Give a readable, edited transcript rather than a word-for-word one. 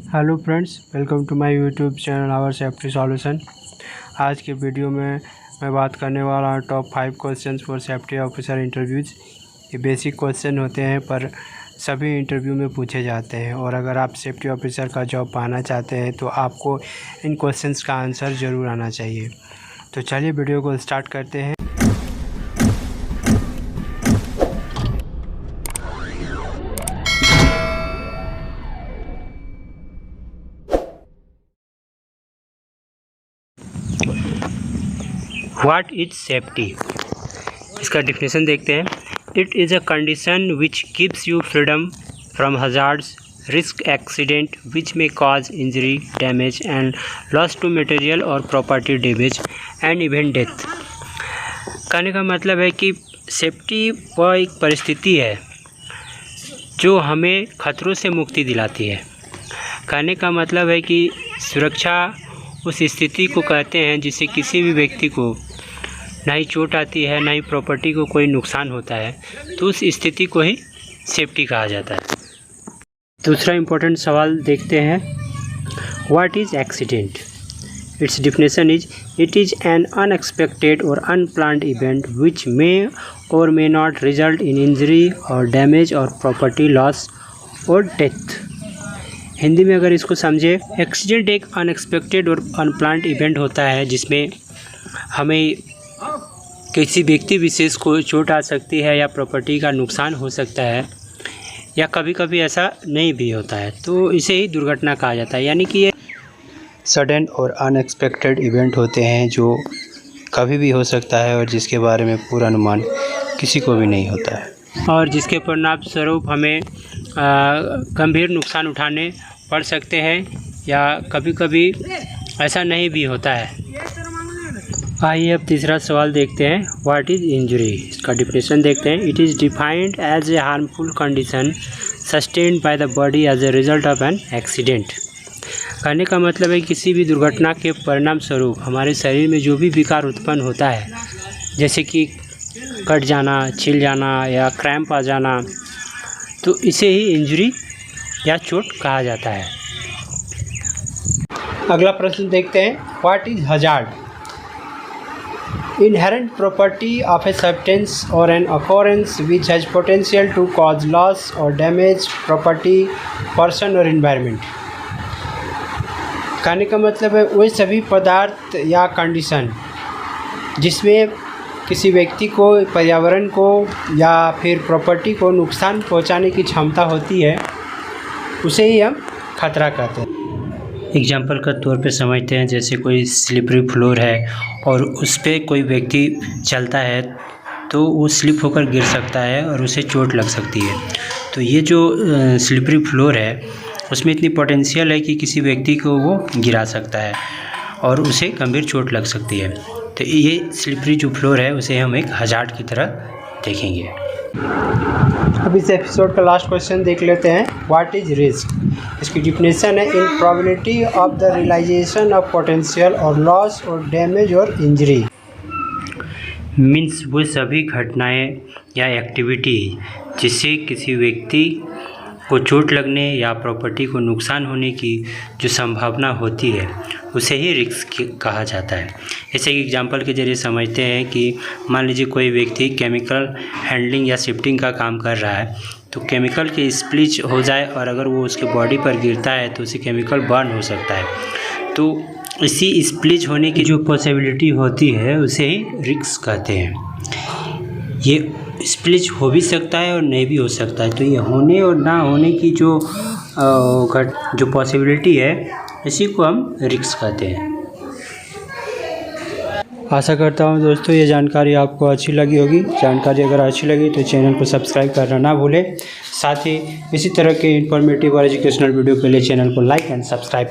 Hello friends, welcome to my YouTube channel our safety solution. आज के video में मैं बात करने वाला हूँ top 5 questions for safety officer interviews. ये बेसिक क्वेश्चन होते हैं पर सभी इंटरव्यू में पूछे जाते हैं, और अगर आप सेफ्टी ऑफिसर का जॉब पाना चाहते हैं तो आपको इन क्वेश्चंस का आंसर ज़रूर आना चाहिए। तो चलिए वीडियो को स्टार्ट करते हैं। व्हाट इज सेफ्टी, इसका डिफिनेशन देखते हैं। It is a condition which gives you freedom from hazards, risk, accident which may cause injury, damage and loss to material और property damage and even death. कहने का मतलब है कि सेफ्टी वह एक परिस्थिति है जो हमें खतरों से मुक्ति दिलाती है। कहने का मतलब है कि सुरक्षा उस स्थिति को कहते हैं जिससे किसी भी व्यक्ति को ना ही चोट आती है, ना ही प्रॉपर्टी को कोई नुकसान होता है, तो उस स्थिति को ही सेफ्टी कहा जाता है। दूसरा इम्पोर्टेंट सवाल देखते हैं, what is accident. It's definition is it is an unexpected और अनप्लान्ड इवेंट विच मे और may not result in injury और डैमेज और प्रॉपर्टी लॉस और डेथ। हिंदी में अगर इसको समझे, एक्सीडेंट एक अनएक्सपेक्टेड और अनप्लान्ड इवेंट होता है जिसमें हमें किसी व्यक्ति विशेष को चोट आ सकती है या प्रॉपर्टी का नुकसान हो सकता है, या कभी कभी ऐसा नहीं भी होता है, तो इसे ही दुर्घटना कहा जाता है। यानी कि ये सडन और अनएक्सपेक्टेड इवेंट होते हैं जो कभी भी हो सकता है और जिसके बारे में पूरा अनुमान किसी को भी नहीं होता है, और जिसके परिणाम स्वरूप हमें गंभीर नुकसान उठाने पड़ सकते हैं, या कभी कभी ऐसा नहीं भी होता है। आइए अब तीसरा सवाल देखते हैं, व्हाट इज़ इंजरी। इसका डिफिनेशन देखते हैं। It is defined as a harmful condition sustained by the body as a result of an accident. कहने का मतलब है किसी भी दुर्घटना के परिणाम स्वरूप हमारे शरीर में जो भी विकार उत्पन्न होता है, जैसे कि कट जाना, छिल जाना या क्रैम्प आ जाना, तो इसे ही इंजरी या चोट कहा जाता है। अगला प्रश्न देखते हैं, what is hazard. Inherent property of a substance or an occurrence which has potential to cause loss or damage property, person or environment। कहने का मतलब है वही सभी पदार्थ या कंडीशन जिसमें किसी व्यक्ति को, पर्यावरण को या फिर प्रॉपर्टी को नुकसान पहुंचाने की क्षमता होती है, उसे ही हम खतरा कहते हैं। एग्जाम्पल के तौर पे समझते हैं, जैसे कोई स्लिपरी फ्लोर है और उस पर कोई व्यक्ति चलता है तो वो स्लिप होकर गिर सकता है और उसे चोट लग सकती है। तो ये जो स्लिपरी फ्लोर है उसमें इतनी पोटेंशियल है कि किसी व्यक्ति को वो गिरा सकता है और उसे गंभीर चोट लग सकती है। तो ये स्लिपरी जो फ्लोर है उसे हम एक हजार्ड की तरह देखेंगे। अब इस एपिसोड का लास्ट क्वेश्चन देख लेते हैं, व्हाट इज़ रिस्क। इसकी डिफिनेशन है, in probability of the realization of potential और लॉस और डैमेज और इंजरी। मीन्स वो सभी घटनाएं या एक्टिविटी जिससे किसी व्यक्ति को चोट लगने या प्रॉपर्टी को नुकसान होने की जो संभावना होती है उसे ही रिस्क कहा जाता है। जैसे कि एग्जांपल के जरिए समझते हैं कि मान लीजिए कोई व्यक्ति केमिकल हैंडलिंग या शिफ्टिंग का काम कर रहा है, तो केमिकल के स्प्लिच हो जाए और अगर वो उसके बॉडी पर गिरता है तो उसे केमिकल बर्न हो सकता है। तो इसी स्प्लिच होने की जो पॉसिबिलिटी होती है उसे ही रिस्क कहते हैं। ये स्प्लिच हो भी सकता है और नहीं भी हो सकता है, तो ये होने और ना होने की जो पॉसिबिलिटी है इसी को हम रिस्क कहते हैं। आशा करता हूँ दोस्तों ये जानकारी आपको अच्छी लगी होगी। जानकारी अगर अच्छी लगी तो चैनल को सब्सक्राइब करना ना भूलें। साथ ही इसी तरह के इन्फॉर्मेटिव और एजुकेशनल वीडियो के लिए चैनल को लाइक एंड सब्सक्राइब